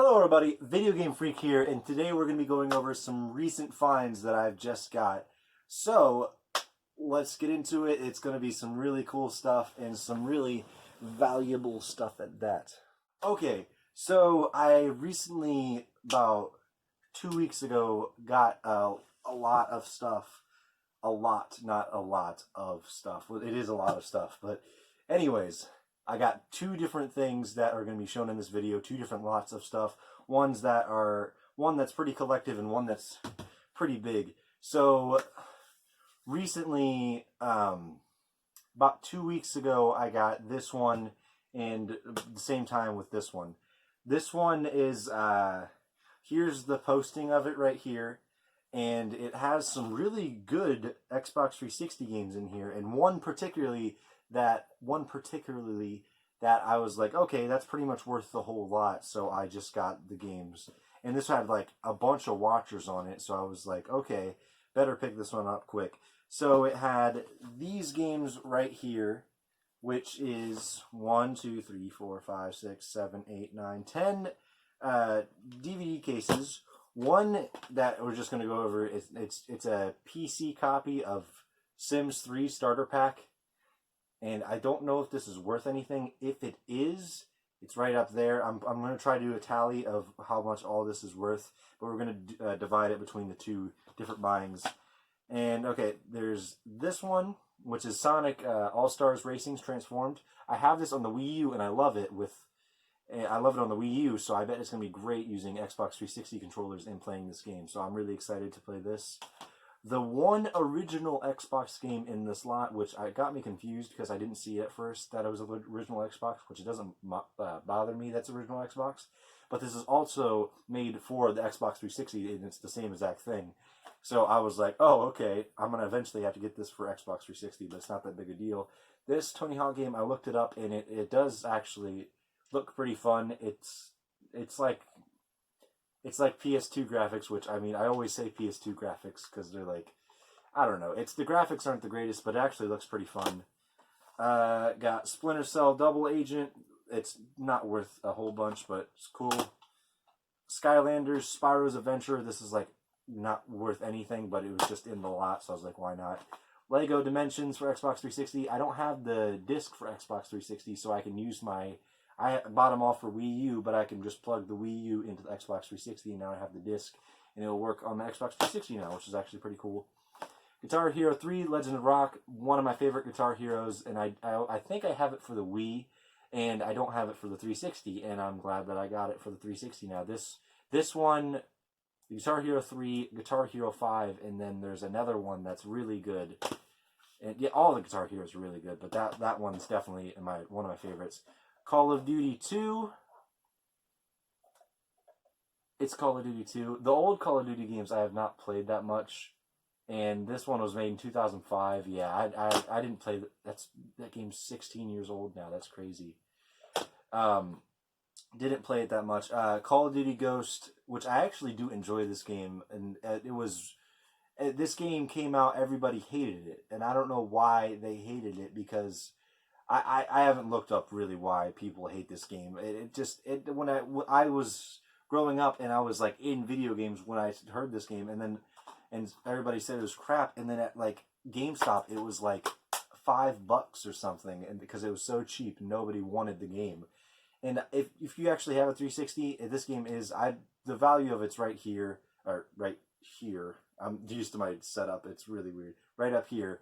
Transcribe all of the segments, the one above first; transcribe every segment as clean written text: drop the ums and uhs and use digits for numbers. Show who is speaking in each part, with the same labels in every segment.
Speaker 1: Hello everybody, Video Game Freak here, and today we're going to be going over some recent finds that I've just got. So, let's get into it. It's going to be some really cool stuff and some really valuable stuff at that. Okay, so I recently, about 2 weeks ago, got a lot of stuff. A lot, not a lot of stuff. Well, it is a lot of stuff, but anyways, I got two different things that are going to be shown in this video, two different lots of stuff. One that's pretty collective and one that's pretty big. So recently, about 2 weeks ago, I got this one and the same time with this one. This one is, here's the posting of it right here. And it has some really good Xbox 360 games in here, and one particularly that I was like, okay, that's pretty much worth the whole lot, so I just got the games. And this had like a bunch of watchers on it, so I was like, okay, better pick this one up quick. So it had these games right here, which is 1, 2, 3, 4, 5, 6, 7, 8, 9, 10 DVD cases. One that we're just going to go over is it's a PC copy of Sims 3 Starter Pack, and I don't know if this is worth anything. If it is, it's right up there. I'm going to try to do a tally of how much all this is worth, but we're going to divide it between the two different buyings. And okay, there's this one, which is Sonic All-Stars Racing's Transformed. I have this on the Wii U, and I love it on the Wii U, so I bet it's going to be great using Xbox 360 controllers and playing this game. So I'm really excited to play this. The one original Xbox game in this lot, which got me confused because I didn't see at first that it was an original Xbox, which it doesn't bother me that's original Xbox. But this is also made for the Xbox 360, and it's the same exact thing. So I was like, oh, okay, I'm going to eventually have to get this for Xbox 360, but it's not that big a deal. This Tony Hawk game, I looked it up, and it does actually look pretty fun. It's like PS2 graphics, which, I mean, I always say PS2 graphics because they're like, I don't know. The graphics aren't the greatest, but it actually looks pretty fun. Got Splinter Cell Double Agent. It's not worth a whole bunch, but it's cool. Skylanders Spyro's Adventure. This is like not worth anything, but it was just in the lot, so I was like, why not? Lego Dimensions for Xbox 360. I don't have the disc for Xbox 360, so I can use I bought them all for Wii U, but I can just plug the Wii U into the Xbox 360, and now I have the disc, and it'll work on the Xbox 360 now, which is actually pretty cool. Guitar Hero 3, Legend of Rock, one of my favorite Guitar Heroes, and I think I have it for the Wii, and I don't have it for the 360, and I'm glad that I got it for the 360 now. This one, Guitar Hero 3, Guitar Hero 5, and then there's another one that's really good. And yeah, all the Guitar Heroes are really good, but that one's definitely one of my favorites. Call of Duty 2. It's Call of Duty 2. The old Call of Duty games I have not played that much, and this one was made in 2005. Yeah, I didn't play that game's 16 years old now. That's crazy. Didn't play it that much. Call of Duty Ghost, which I actually do enjoy this game, and this game came out, everybody hated it, and I don't know why they hated it because I haven't looked up really why people hate this game. When I was growing up and I was like in video games when I heard this game, and everybody said it was crap, and then at like GameStop it was like $5 or something, and because it was so cheap, nobody wanted the game. And if you actually have a 360, this game is the value of it's right here, or right here. I'm used to my setup. It's really weird. Right up here.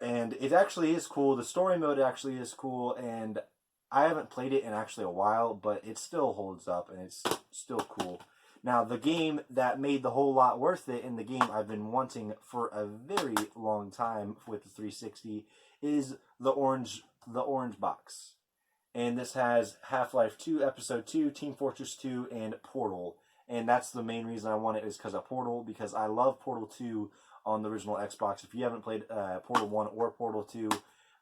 Speaker 1: And it actually is cool. The story mode actually is cool, and I haven't played it in actually a while, but it still holds up, and it's still cool. Now, the game that made the whole lot worth it, and the game I've been wanting for a very long time with the 360, is the orange box. And this has Half-Life 2, Episode 2, Team Fortress 2, and Portal. And that's the main reason I want it, is because of Portal, because I love Portal 2 on the original Xbox. If you haven't played Portal 1 or Portal 2,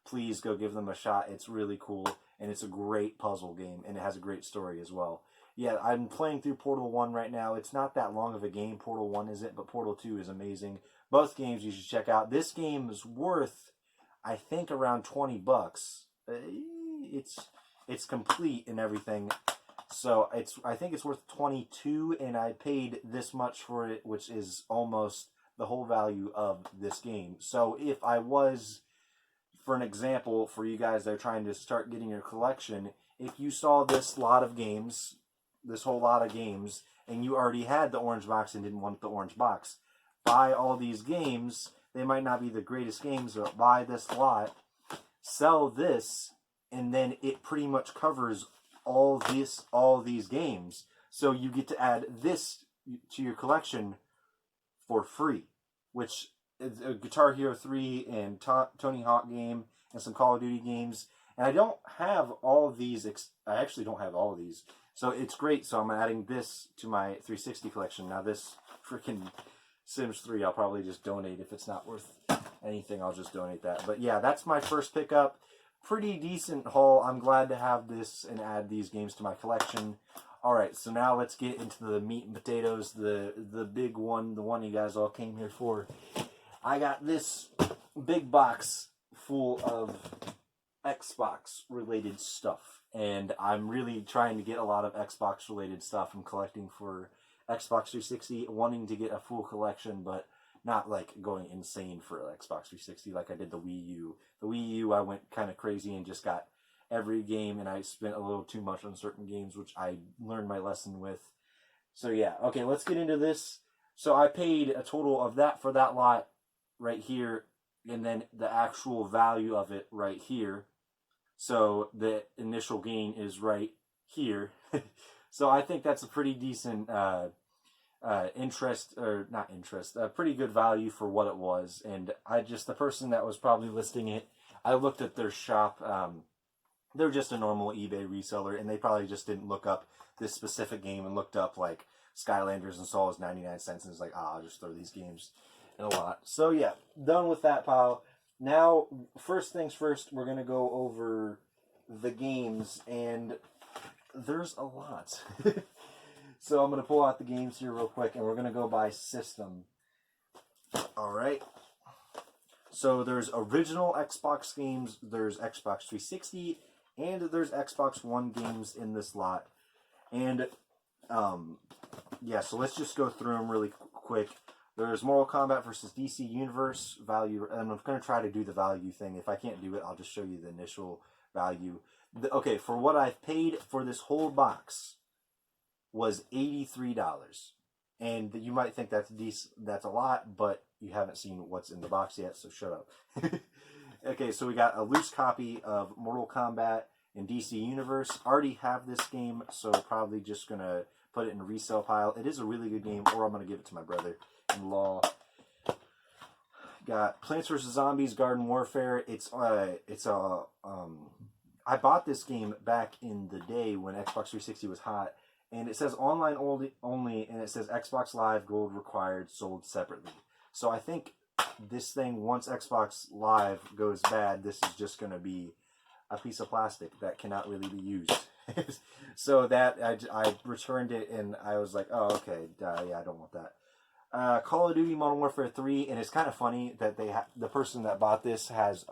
Speaker 1: please go give them a shot. It's really cool, and it's a great puzzle game, and it has a great story as well. Yeah, I'm playing through Portal 1 right now. It's not that long of a game, Portal 1 isn't, but Portal 2 is amazing. Both games you should check out. This game is worth, I think, around $20. It's complete and everything. So I think it's worth 22, and I paid this much for it, which is almost the whole value of this game. So if I was, for an example, for you guys that are trying to start getting your collection, if you saw this lot of games, this whole lot of games, and you already had the orange box and didn't want the orange box, buy all these games. They might not be the greatest games, but buy this lot, sell this, and then it pretty much covers all these games. So you get to add this to your collection for free, which is a Guitar Hero 3 and Tony Hawk game and some Call of Duty games. And I don't have all of these. I actually don't have all of these. So it's great. So I'm adding this to my 360 collection. Now this freaking Sims 3, I'll probably just donate. If it's not worth anything, I'll just donate that. But yeah, that's my first pickup. Pretty decent haul. I'm glad to have this and add these games to my collection. Alright, so now let's get into the meat and potatoes, the big one, the one you guys all came here for. I got this big box full of Xbox related stuff, and I'm really trying to get a lot of Xbox related stuff. I'm collecting for Xbox 360, wanting to get a full collection, but not like going insane for Xbox 360 like I did the Wii U. The Wii U, I went kind of crazy and just got every game, and I spent a little too much on certain games, which I learned my lesson with. So yeah, okay, let's get into this. So I paid a total of that for that lot right here, and then the actual value of it right here. So the initial gain is right here. So I think that's a pretty decent pretty good value for what it was. And the person that was probably listing it, I looked at their shop. They're just a normal eBay reseller, and they probably just didn't look up this specific game and looked up like Skylanders and saw it was 99 cents and was like, I'll just throw these games in a lot. So yeah, done with that pile. Now, first things first, we're going to go over the games, and there's a lot. So I'm going to pull out the games here real quick, and we're going to go by system. Alright. So there's original Xbox games, there's Xbox 360, and there's Xbox One games in this lot. And, yeah, so let's just go through them really quick. There's Mortal Kombat versus DC Universe value, and I'm going to try to do the value thing. If I can't do it, I'll just show you the initial value. Okay, for what I've paid for this whole box was $83. And you might think that's a lot, but you haven't seen what's in the box yet, so shut up. Okay, so we got a loose copy of Mortal Kombat and DC Universe. Already have this game, so probably just going to put it in a resale pile. It is a really good game, or I'm going to give it to my brother-in-law. Got Plants vs. Zombies Garden Warfare. I bought this game back in the day when Xbox 360 was hot. And it says online only, and it says Xbox Live Gold required, sold separately. So I think this thing, once Xbox Live goes bad, this is just going to be a piece of plastic that cannot really be used. So that I returned it, and I was like, oh, okay, yeah, I don't want that. Call of Duty Modern Warfare 3, and it's kind of funny that the person that bought this has,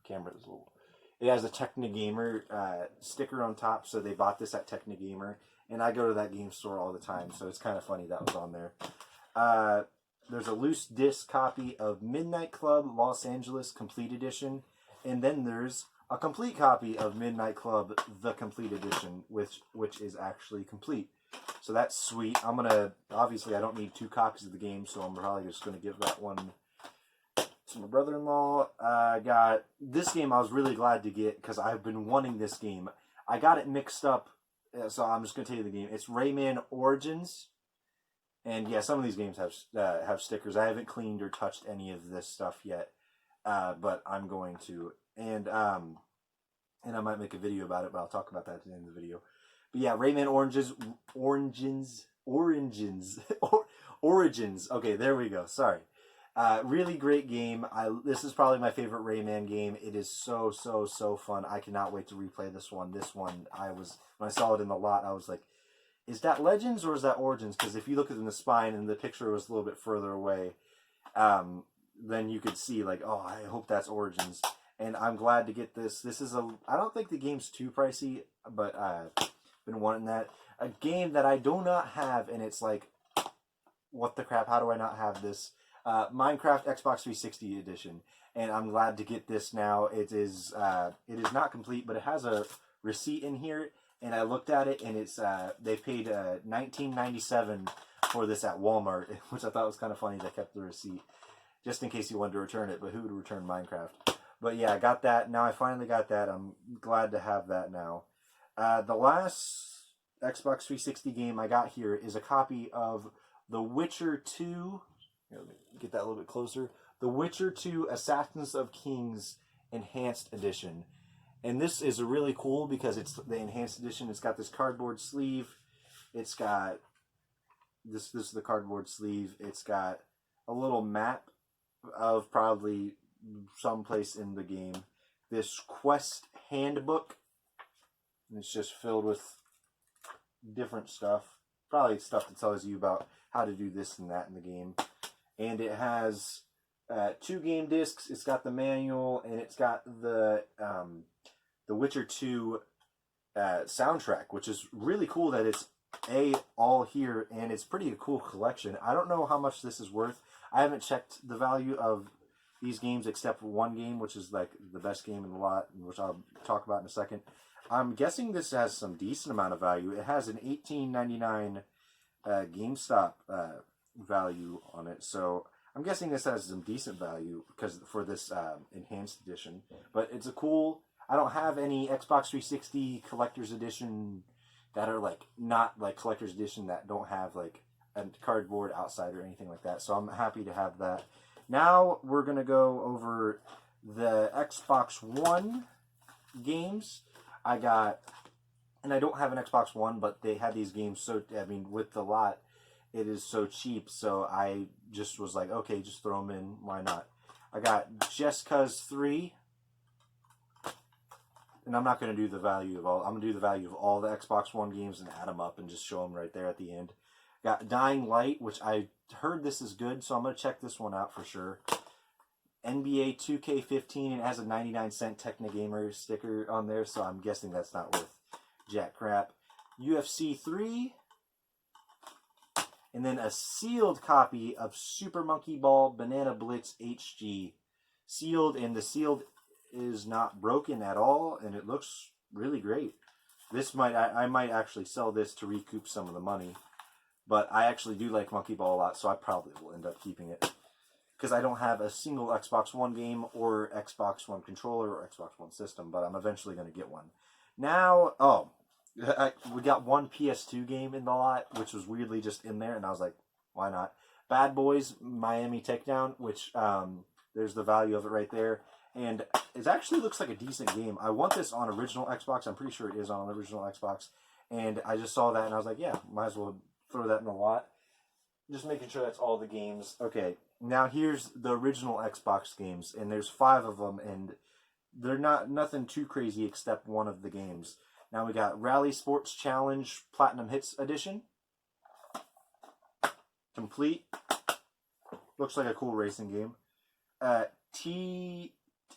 Speaker 1: camera's a little, it has a Technigamer sticker on top, so they bought this at Technigamer. And I go to that game store all the time, so it's kind of funny that was on there. There's a loose disc copy of Midnight Club Los Angeles Complete Edition. And then there's a complete copy of Midnight Club The Complete Edition, which is actually complete. So that's sweet. Obviously I don't need 2 copies of the game, so I'm probably just going to give that one to my brother-in-law. Got this game I was really glad to get, because I've been wanting this game. I got it mixed up. So I'm just going to tell you the game. It's Rayman Origins. And yeah, some of these games have stickers. I haven't cleaned or touched any of this stuff yet. But I'm going to. And I might make a video about it, but I'll talk about that at the end of the video. But yeah, Rayman Origins. Okay, there we go. Sorry. Really great game. This is probably my favorite Rayman game. It is so fun. I cannot wait to replay this one. When I saw it in the lot, I was like, is that Legends or is that Origins? Because if you look at it in the spine and the picture was a little bit further away, then you could see like, oh, I hope that's Origins. And I'm glad to get this. I don't think the game's too pricey, but Been wanting that. A game that I do not have, and it's like, what the crap? How do I not have this? Minecraft Xbox 360 edition, and I'm glad to get this now. It is not complete, but it has a receipt in here, and I looked at it, and it's they paid $19.97 for this at Walmart, which I thought was kind of funny. They kept the receipt just in case you wanted to return it, but who would return Minecraft? But yeah, I got that. Now I finally got that. I'm glad to have that now. The last Xbox 360 game I got here is a copy of The Witcher 2. Let me get that a little bit closer. The Witcher 2 Assassins of Kings Enhanced Edition. And this is really cool because it's the Enhanced Edition. It's got this cardboard sleeve. It's got this is the cardboard sleeve. It's got a little map of probably someplace in the game. This quest handbook. And it's just filled with different stuff. Probably stuff that tells you about how to do this and that in the game. And it has 2 game discs. It's got the manual, and it's got the Witcher 2 soundtrack, which is really cool that it's all here, and it's pretty a cool collection. I don't know how much this is worth. I haven't checked the value of these games except for one game, which is like the best game in the lot, which I'll talk about in a second. I'm guessing this has some decent amount of value. It has an $18.99 GameStop value on it, so I'm guessing this has some decent value because for this enhanced edition. But it's a cool. I don't have any Xbox 360 collector's edition that are like not like collector's edition that don't have like a cardboard outside or anything like that. So I'm happy to have that. Now we're gonna go over the Xbox One games. I got, and I don't have an Xbox One, but they had these games. So I mean, with the lot, it is so cheap. So I just was like, okay, just throw them in. Why not? I got Just Cause 3. And I'm not going to do the value of all. I'm going to do the value of all the Xbox One games and add them up and just show them right there at the end. Got Dying Light, which I heard this is good, so I'm going to check this one out for sure. NBA 2K15, and it has a 99-cent Technogamer sticker on there, so I'm guessing that's not worth jack crap. UFC 3. And then a sealed copy of Super Monkey Ball Banana Blitz HG. Sealed, and the sealed is not broken at all, and it looks really great. This I might actually sell this to recoup some of the money, but I actually do like Monkey Ball a lot, so I probably will end up keeping it because I don't have a single Xbox One game or Xbox One controller or Xbox One system, but I'm eventually going to get one. Now, we got one PS2 game in the lot, which was weirdly just in there, and I was like, why not? Bad Boys Miami Takedown, which there's the value of it right there. And it actually looks like a decent game. I want this on original Xbox. I'm pretty sure it is on original Xbox. And I just saw that and I was like, yeah, might as well throw that in the lot. Just making sure that's all the games. Okay, now here's the original Xbox games. And there's 5 of them. And they're nothing too crazy except one of the games. Now we got Rally Sports Challenge Platinum Hits Edition. Complete. Looks like a cool racing game. I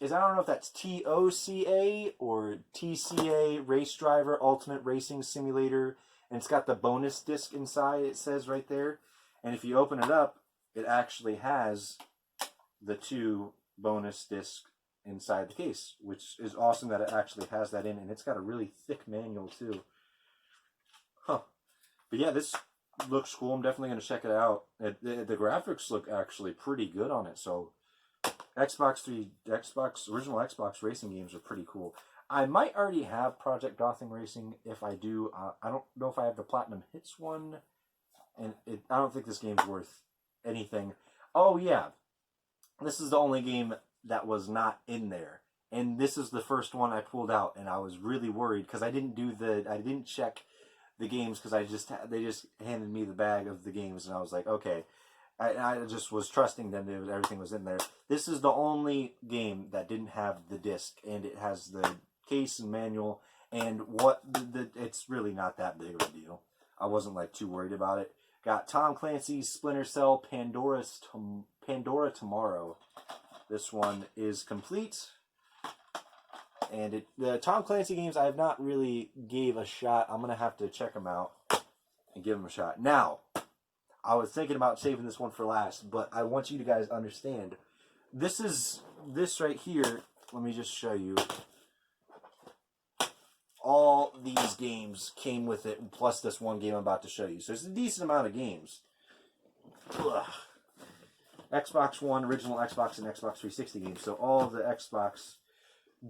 Speaker 1: don't know if that's TOCA or TCA Race Driver Ultimate Racing Simulator, and it's got the bonus disc inside, it says right there. And if you open it up, it actually has the 2 bonus discs inside the case, which is awesome that it actually has that in, and it's got a really thick manual too. Huh. But yeah, this looks cool. I'm definitely going to check it out. The graphics look actually pretty good on it, so original Xbox racing games are pretty cool. I might already have Project Gotham Racing. If I do, I don't know if I have the Platinum Hits one, and I don't think this game's worth anything. Oh yeah, this is the only game that was not in there, and this is the first one I pulled out, and I was really worried because I didn't check the games because they just handed me the bag of the games, and I was like, okay. I just was trusting them that everything was in there. This is the only game that didn't have the disc, and it has the case and manual, and it's really not that big of a deal. I wasn't like too worried about it. Got Tom Clancy's Splinter Cell Pandora Tomorrow. This one is complete. And the Tom Clancy games I have not really gave a shot. I'm going to have to check them out and give them a shot. Now, I was thinking about saving this one for last, but I want you to guys understand. This right here, let me just show you. All these games came with it, plus this one game I'm about to show you. So it's a decent amount of games. Ugh. Xbox One, original Xbox, and Xbox 360 games. So all of the Xbox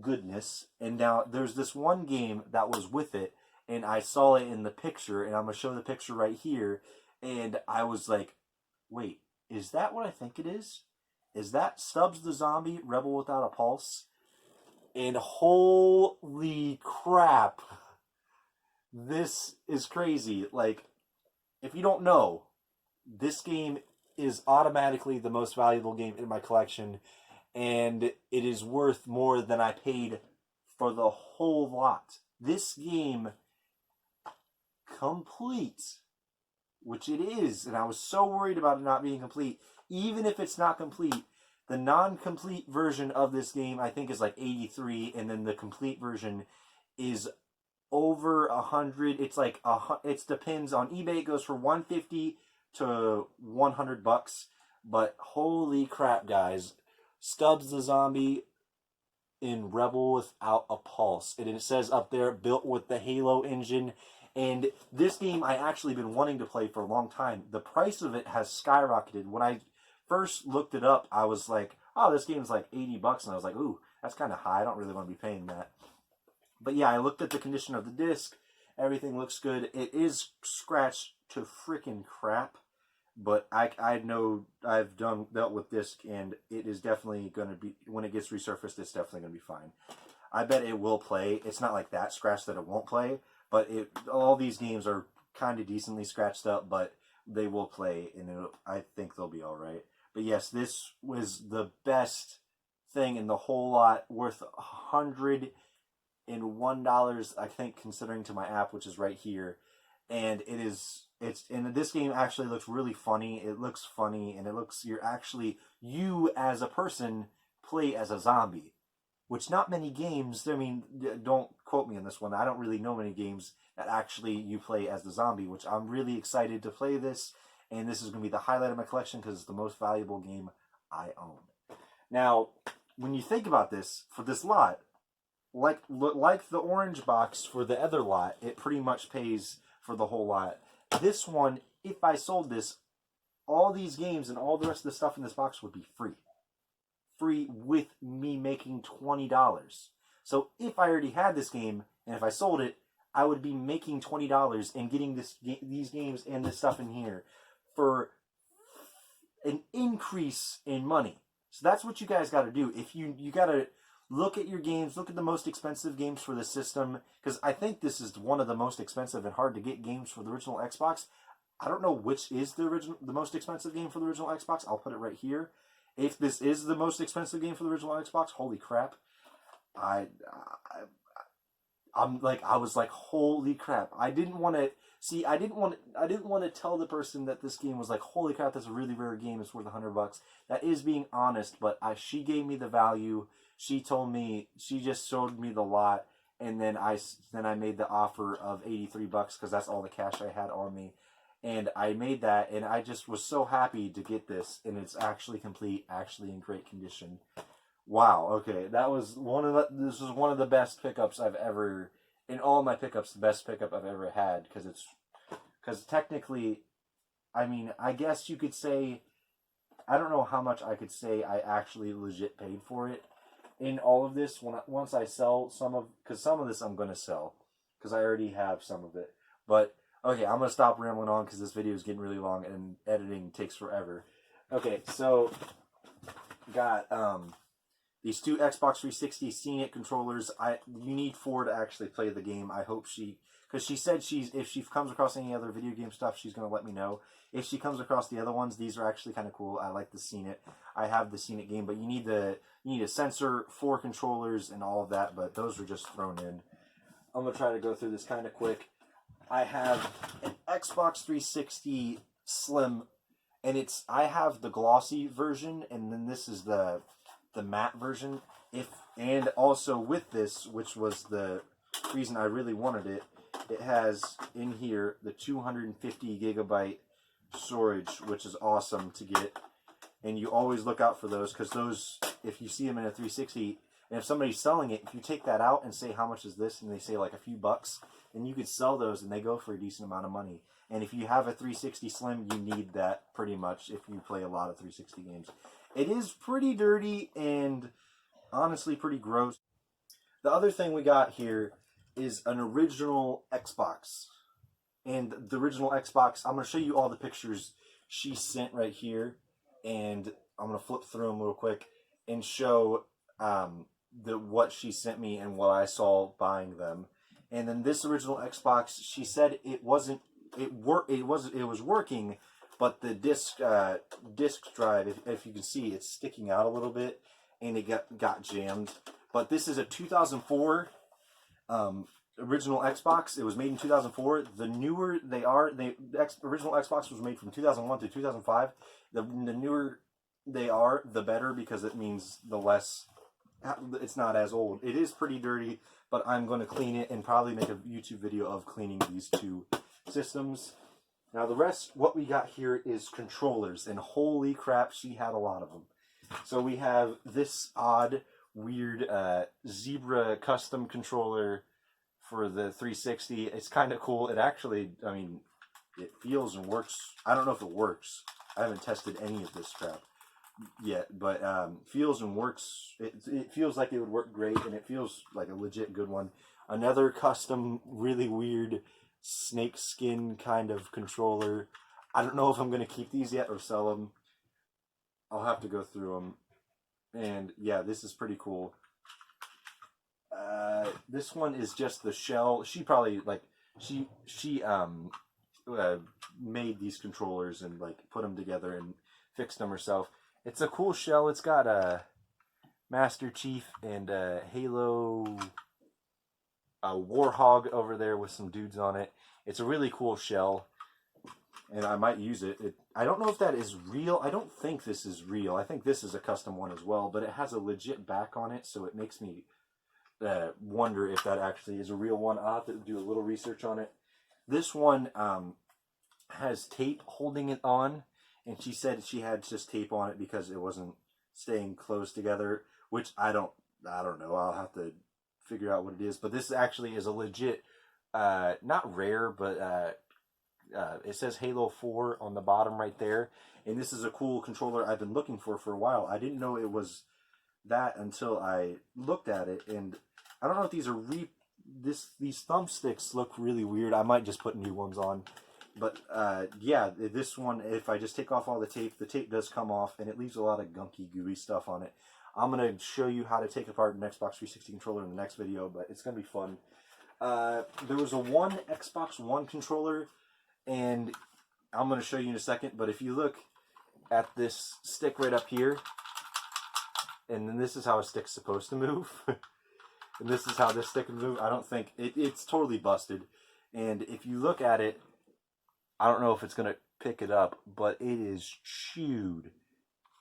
Speaker 1: goodness. And now there's this one game that was with it, and I saw it in the picture, and I'm going to show the picture right here. And I was like, wait, is that what I think it is? Is that Stubbs the Zombie, Rebel Without a Pulse? And holy crap, this is crazy. Like, if you don't know, this game is automatically the most valuable game in my collection, and it is worth more than I paid for the whole lot. This game complete, which it is, and I was so worried about it not being complete. Even if it's not complete, the non-complete version of this game I think is like 83, and then the complete version is over 100. It's like it depends on eBay. It goes for 150 to $100, but holy crap, guys! Stubbs the Zombie in Rebel Without a Pulse, and it says up there, built with the Halo engine. And this game I actually been wanting to play for a long time. The price of it has skyrocketed. When I first looked it up, I was like, oh, this game's like $80, and I was like, ooh, that's kind of high. I don't really want to be paying that. But yeah, I looked at the condition of the disc. Everything looks good. It is scratched to freaking crap, but I know I've dealt with disc, and it is definitely going to be, when it gets resurfaced, it's definitely going to be fine. I bet it will play. It's not like that scratch that it won't play, but all these games are kind of decently scratched up, but they will play, and I think they'll be all right. But yes, this was the best thing in the whole lot, worth $101, I think, considering to my app, which is right here. And and this game actually looks really funny. It looks funny, and you as a person play as a zombie, which not many games, I mean, don't quote me on this one, I don't really know many games that actually you play as the zombie, which I'm really excited to play this, and this is going to be the highlight of my collection because it's the most valuable game I own. Now, when you think about this, for this lot, like the orange box for the other lot, it pretty much pays for the whole lot. This one, if I sold this, all these games and all the rest of the stuff in this box would be free. Free with me making $20. So if I already had this game, and if I sold it, I would be making $20 and getting these games and this stuff in here for an increase in money. So that's what you guys got to do. If you got to look at your games, look at the most expensive games for the system, because I think this is one of the most expensive and hard to get games for the original Xbox. I don't know which is the most expensive game for the original Xbox. I'll put it right here. If this is the most expensive game for the original Xbox, holy crap! I was like, holy crap! I didn't want to tell the person that this game was like, holy crap, that's a really rare game. It's worth $100. That is being honest, but she gave me the value. She told me, she just showed me the lot, and then I made the offer of $83 because that's all the cash I had on me. And I made that, and I just was so happy to get this, and it's actually complete, actually in great condition. Wow, okay, this was one of the best pickups I've ever, in all my pickups, the best pickup I've ever had, because technically, I mean, I guess you could say, I don't know how much I could say I actually legit paid for it in all of this, once I sell because some of this I'm going to sell, because I already have some of it, but okay, I'm going to stop rambling on because this video is getting really long and editing takes forever. Okay, so got these two Xbox 360 Scenic controllers. You need 4 to actually play the game. I hope because she said if she comes across any other video game stuff, she's going to let me know. If she comes across the other ones, these are actually kind of cool. I like the Scenic. I have the Scenic game, but you need a sensor, 4 controllers, and all of that, but those are just thrown in. I'm going to try to go through this kind of quick. I have an Xbox 360 Slim, and I have the glossy version, and then this is the matte version. And also with this, which was the reason I really wanted it, it has in here the 250 gigabyte storage, which is awesome to get. And you always look out for those, because those, if you see them in a 360, and if somebody's selling it, if you take that out and say how much is this, and they say like a few bucks, then you could sell those and they go for a decent amount of money. And if you have a 360 Slim, you need that pretty much if you play a lot of 360 games. It is pretty dirty and honestly pretty gross. The other thing we got here is an original Xbox. And the original Xbox, I'm going to show you all the pictures she sent right here. And I'm going to flip through them real quick and show what she sent me and what I saw buying them. And then this original Xbox, she said it was working, but the disc drive, if you can see, it's sticking out a little bit, and it got jammed. But this is a 2004 original Xbox. It was made in 2004. The newer they are, the original Xbox was made from 2001 to 2005. The newer they are, the better, because it means the less, it's not as old. It is pretty dirty, but I'm going to clean it and probably make a YouTube video of cleaning these two systems. Now the rest, what we got here is controllers, and holy crap, she had a lot of them. So we have this odd, weird Zebra custom controller for the 360. It's kind of cool. It actually, I mean, it feels and works. I don't know if it works. I haven't tested any of this crap yet, but feels and works. It feels like it would work great, and it feels like a legit good one. Another custom, really weird snake skin kind of controller. I don't know if I'm going to keep these yet or sell them. I'll have to go through them. And yeah, this is pretty cool. This one is just the shell. She probably made these controllers and like put them together and fixed them herself. It's a cool shell. It's got a Master Chief and a Halo, a Warhog over there with some dudes on it. It's a really cool shell, and I might use it. I don't know if that is real. I don't think this is real. I think this is a custom one as well, but it has a legit back on it, so it makes me wonder if that actually is a real one. I'll have to do a little research on it. This one has tape holding it on, and she said she had just tape on it because it wasn't staying close together, which I don't know. I'll have to figure out what it is. But this actually is a legit, not rare, but it says Halo 4 on the bottom right there. And this is a cool controller I've been looking for a while. I didn't know it was that until I looked at it. And I don't know if these are these thumbsticks look really weird. I might just put new ones on. But yeah, this one, if I just take off all the tape does come off, and it leaves a lot of gunky, gooey stuff on it. I'm going to show you how to take apart an Xbox 360 controller in the next video, but it's going to be fun. There was a one Xbox One controller, and I'm going to show you in a second, but if you look at this stick right up here, and then this is how a stick's supposed to move, and this is how this stick can move. I don't think, it's totally busted, and if you look at it, I don't know if it's going to pick it up, but it is chewed.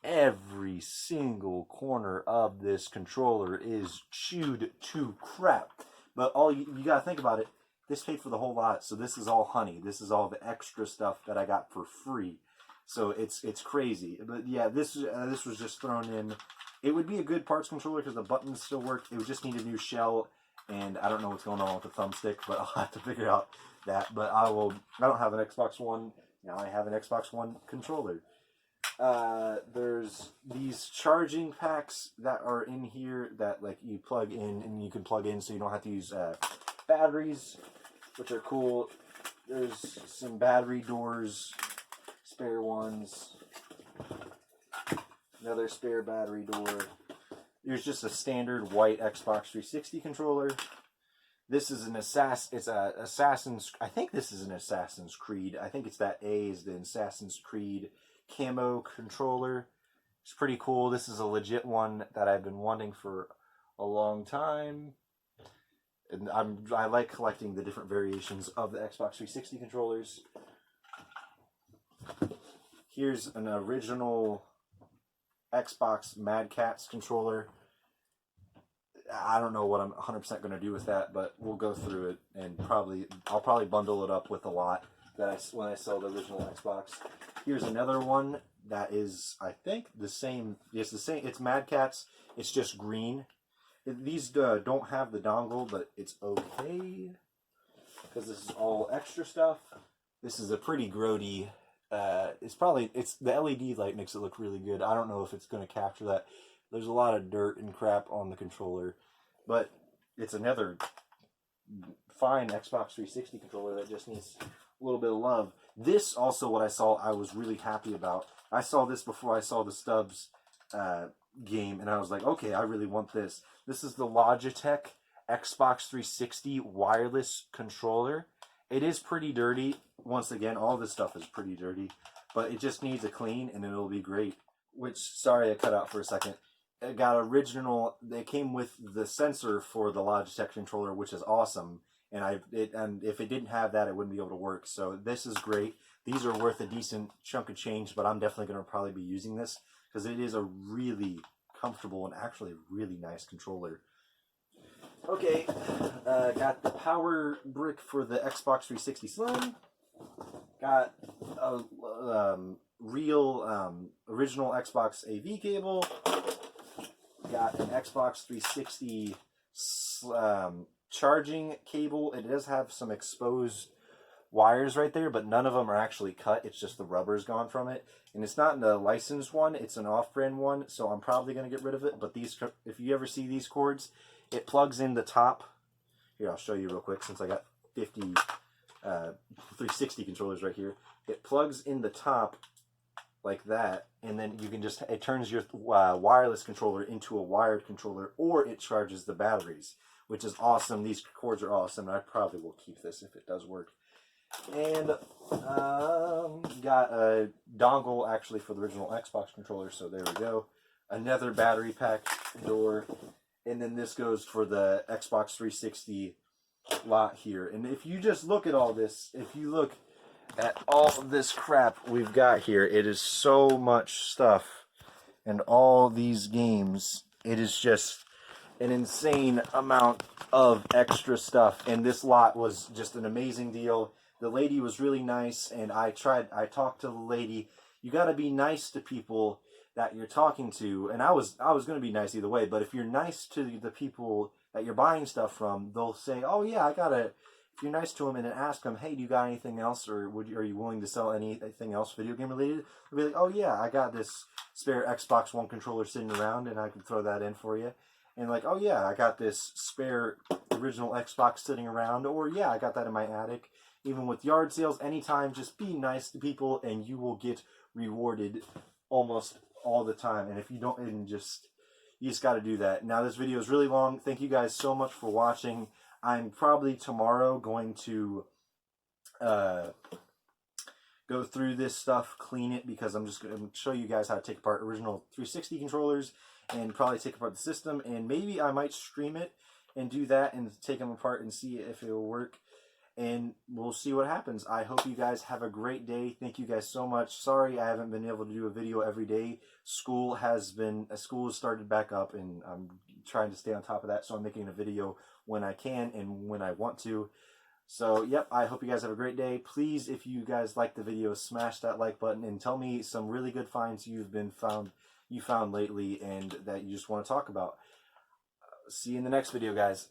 Speaker 1: Every single corner of this controller is chewed to crap. But all you got to think about it, this paid for the whole lot, so this is all honey. This is all the extra stuff that I got for free. So it's crazy. But yeah, this was just thrown in. It would be a good parts controller because the buttons still work. It would just need a new shell, and I don't know what's going on with the thumbstick, but I'll have to figure out that. But I don't have an Xbox One. Now I have an Xbox One controller. There's these charging packs that are in here that like you plug in, and you can plug in so you don't have to use batteries, which are cool. There's some battery doors, spare ones, another spare battery door. There's just a standard white Xbox 360 controller. This is an Assassin's. I think this is an Assassin's Creed. I think it's that A is the Assassin's Creed camo controller. It's pretty cool. This is a legit one that I've been wanting for a long time, and I like collecting the different variations of the Xbox 360 controllers. Here's an original Xbox Mad Catz controller. I don't know what I'm 100% going to do with that, but we'll go through it, and I'll probably bundle it up with a lot when I sell the original Xbox. Here's another one that is, I think, the same. It's the same. It's Mad Catz. It's just green. These don't have the dongle, but it's okay because this is all extra stuff. This is a pretty grody. It's the LED light makes it look really good. I don't know if it's going to capture that. There's a lot of dirt and crap on the controller, but it's another fine Xbox 360 controller that just needs a little bit of love. This also, what I saw, I was really happy about. I saw this before I saw the Stubbs game, and I was like, okay, I really want this. This is the Logitech Xbox 360 wireless controller. It is pretty dirty. Once again, all this stuff is pretty dirty, but it just needs a clean, and it'll be great. Which, sorry, I cut out for a second. It got original. They came with the sensor for the Logitech controller, which is awesome. And if it didn't have that, it wouldn't be able to work. So this is great. These are worth a decent chunk of change, but I'm definitely going to probably be using this because it is a really comfortable and actually really nice controller. Okay, got the power brick for the Xbox 360 Slim. Got a real original Xbox AV cable. Got an Xbox 360 charging cable. It does have some exposed wires right there, but none of them are actually cut. It's just the rubber's gone from it. And it's not a licensed one. It's an off-brand one, so I'm probably going to get rid of it. But these, if you ever see these cords, it plugs in the top. Here, I'll show you real quick since I got 50 360 controllers right here. It plugs in the top like that, and then you can just, it turns your wireless controller into a wired controller, or it charges the batteries, which is awesome. These cords are awesome, and I probably will keep this if it does work. And got a dongle actually for the original Xbox controller, so there we go. Another battery pack door, and then this goes for the Xbox 360 lot here. And if you just look at all this, if you look at all this crap we've got here, it is so much stuff, and all these games, it is just an insane amount of extra stuff. And this lot was just an amazing deal. The lady was really nice, and I talked to the lady. You got to be nice to people that you're talking to, and I was going to be nice either way, but if you're nice to the people that you're buying stuff from, they'll say, oh yeah, I got it. If you're nice to them and then ask them, hey, do you got anything else, or are you willing to sell anything else video game related? They'll be like, oh yeah, I got this spare Xbox One controller sitting around, and I can throw that in for you. And like, oh yeah, I got this spare original Xbox sitting around, or yeah, I got that in my attic. Even with yard sales, anytime, just be nice to people, and you will get rewarded almost all the time. And if you don't, you just got to do that. Now, this video is really long. Thank you guys so much for watching. I'm probably tomorrow going to go through this stuff, clean it, because I'm just going to show you guys how to take apart original 360 controllers and probably take apart the system. And maybe I might stream it and do that and take them apart and see if it will work. And we'll see what happens. I hope you guys have a great day. Thank you guys so much. Sorry I haven't been able to do a video every day. School has started back up, and I'm trying to stay on top of that. So I'm making a video when I can and when I want to. So, yep, I hope you guys have a great day. Please, if you guys like the video, smash that like button and tell me some really good finds you found lately and that you just want to talk about. See you in the next video, guys.